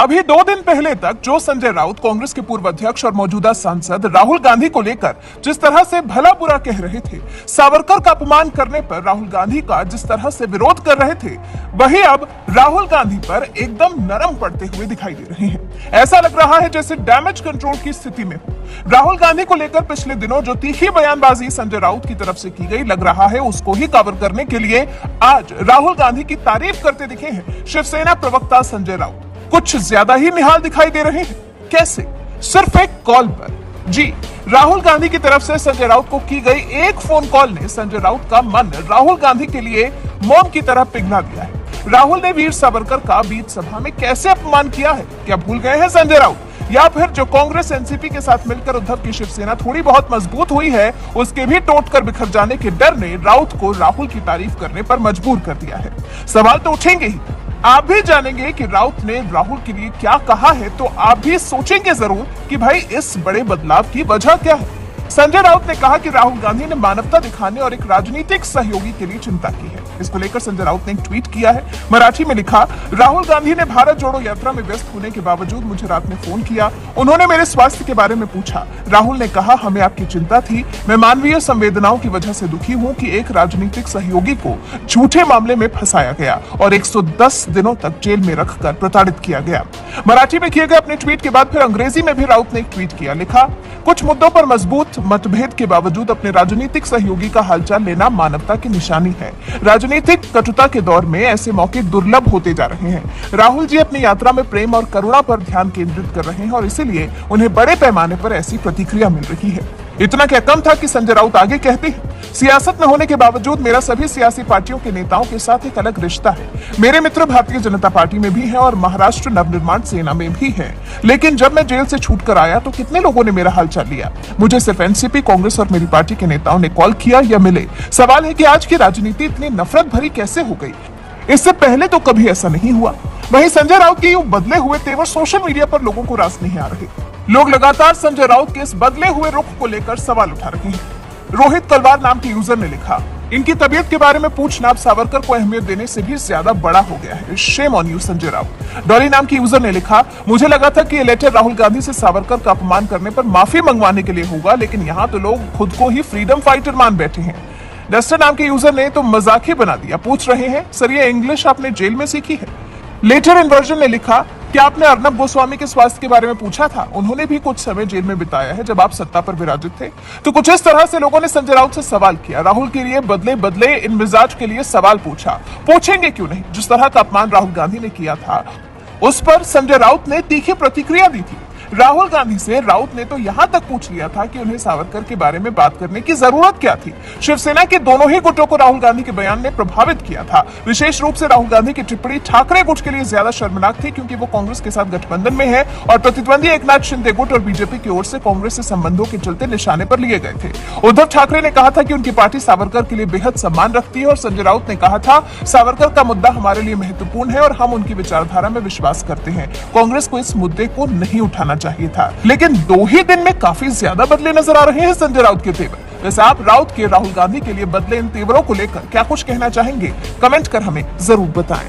अभी 2 दिन पहले तक जो संजय राउत कांग्रेस के पूर्व अध्यक्ष और मौजूदा सांसद राहुल गांधी को लेकर जिस तरह से भला बुरा कह रहे थे, सावरकर का अपमान करने पर राहुल गांधी का जिस तरह से विरोध कर रहे थे, वही अब राहुल गांधी पर एकदम नरम पड़ते हुए दिखाई दे रहे हैं। ऐसा लग रहा है जैसे डैमेज कंट्रोल की स्थिति में हो। राहुल गांधी को लेकर पिछले दिनों जो तीखी बयानबाजी संजय राउत की तरफ से की गई, लग रहा है उसको ही कवर करने के लिए आज राहुल गांधी की तारीफ करते दिखे हैं शिवसेना प्रवक्ता संजय राउत। कुछ ज्यादा ही निहाल दिखाई दे रहे हैं। कैसे? सिर्फ एक कॉल पर। जी, राहुल गांधी की तरफ से संजय राउत को की गई एक फोन कॉल ने संजय राउत का मन राहुल गांधी के लिए मोम की तरह पिघला दिया है। राहुल ने वीर सावरकर का बीच सभा में कैसे अपमान किया है, क्या भूल गए हैं संजय राउत? या फिर जो कांग्रेस एनसीपी के साथ मिलकर उद्धव की शिवसेना थोड़ी बहुत मजबूत हुई है, उसके भी टूट कर बिखर जाने के डर ने राउत को राहुल की तारीफ करने पर मजबूर कर दिया है। सवाल तो उठेंगे ही। आप भी जानेंगे कि राउत ने राहुल के लिए क्या कहा है, तो आप भी सोचेंगे जरूर कि भाई इस बड़े बदलाव की वजह क्या है। संजय राउत ने कहा कि राहुल गांधी ने मानवता दिखाने और एक राजनीतिक सहयोगी के लिए चिंता की है। इसको लेकर संजय राउत ने एक ट्वीट किया है। मराठी में लिखा, राहुल गांधी ने भारत जोड़ो यात्रा में व्यस्त होने के बावजूद मुझे रात में फोन किया। उन्होंने मेरे स्वास्थ्य के बारे में पूछा। राहुल ने कहा, हमें आपकी चिंता थी। मैं मानवीय संवेदनाओं की वजह से दुखी हूँ कि एक राजनीतिक सहयोगी को झूठे मामले में फंसाया गया और 110 दिनों तक जेल में रखकर प्रताड़ित किया गया। मराठी में किए गए अपने ट्वीट के बाद फिर अंग्रेजी में भी राउत ने एक ट्वीट किया। लिखा, कुछ मुद्दों पर मजबूत मतभेद के बावजूद अपने राजनीतिक सहयोगी का हालचाल लेना मानवता की निशानी है। राजनीतिक कटुता के दौर में ऐसे मौके दुर्लभ होते जा रहे हैं। राहुल जी अपनी यात्रा में प्रेम और करुणा पर ध्यान केंद्रित कर रहे हैं और इसीलिए उन्हें बड़े पैमाने पर ऐसी प्रतिक्रिया मिल रही है। इतना क्या कम था कि संजय राउत आगे कहते हैं, सियासत में होने के बावजूद मेरा सभी सियासी पार्टियों के नेताओं के साथ एक अलग रिश्ता है। मेरे मित्र भारतीय जनता पार्टी में भी हैं और महाराष्ट्र नवनिर्माण सेना में भी हैं। लेकिन जब मैं जेल से छूट कर आया तो कितने लोगों ने मेरा हालचाल लिया? मुझे सिर्फ एनसीपी, कांग्रेस और मेरी पार्टी के नेताओं ने कॉल किया या मिले। सवाल है कि आज की राजनीति इतनी नफरत भरी कैसे हो गई? इससे पहले तो कभी ऐसा नहीं हुआ। वहीं संजय राउत के यूं बदले हुए तेवर सोशल मीडिया पर लोगों को रास नहीं आ रहे। लोग लगातार संजय राउत के इस बदले हुए रुख को लेकर सवाल उठा रहे हैं। रोहित कलवार नाम के यूजर ने लिखा, इनकी तबीयत के बारे में पूछना अब सावरकर को अहमियत देने से भी ज्यादा बड़ा हो गया है। Shame on you Sanjay Raut. Dolly नाम की यूजर ने लिखा, मुझे लगा था कि ये लेटर राहुल गांधी से सावरकर का अपमान करने पर माफी मंगवाने के लिए होगा, लेकिन यहाँ तो लोग खुद को ही फ्रीडम फाइटर मान बैठे हैं। डस्टर नाम के यूजर ने तो मजाक ही बना दिया। पूछ रहे हैं, सर ये इंग्लिश आपने जेल में सीखी है? लेटर इन्वर्जन ने लिखा, क्या आपने अर्नब गोस्वामी के स्वास्थ्य के बारे में पूछा था? उन्होंने भी कुछ समय जेल में बिताया है जब आप सत्ता पर विराजित थे। तो कुछ इस तरह से लोगों ने संजय राउत से सवाल किया। राहुल के लिए बदले इन मिजाज के लिए सवाल पूछा। पूछेंगे क्यों नहीं? जिस तरह का अपमान राहुल गांधी ने किया था उस पर संजय राउत ने तीखी प्रतिक्रिया दी थी। राहुल गांधी से राउत ने तो यहां तक पूछ लिया था कि उन्हें सावरकर के बारे में बात करने की जरूरत क्या थी। शिवसेना के दोनों ही गुटों को राहुल गांधी के बयान ने प्रभावित किया था। विशेष रूप से राहुल गांधी की टिप्पणी ठाकरे गुट के लिए ज्यादा शर्मनाक थी, क्योंकि वो कांग्रेस के साथ गठबंधन में है और प्रतिद्वंदी एकनाथ शिंदे गुट और बीजेपी की ओर से कांग्रेस से संबंधों के चलते निशाने पर लिए गए थे। उद्धव ठाकरे ने कहा था कि उनकी पार्टी सावरकर के लिए बेहद सम्मान रखती है और संजय राउत ने कहा था, सावरकर का मुद्दा हमारे लिए महत्वपूर्ण है और हम उनकी विचारधारा में विश्वास करते हैं। कांग्रेस को इस मुद्दे को नहीं उठाना चाहिए था। लेकिन 2 ही दिन में काफी ज्यादा बदले नजर आ रहे हैं संजय राउत के तेवर। वैसे आप राउत के राहुल गांधी के लिए बदले इन तेवरों को लेकर क्या कुछ कहना चाहेंगे? कमेंट कर हमें जरूर बताएं।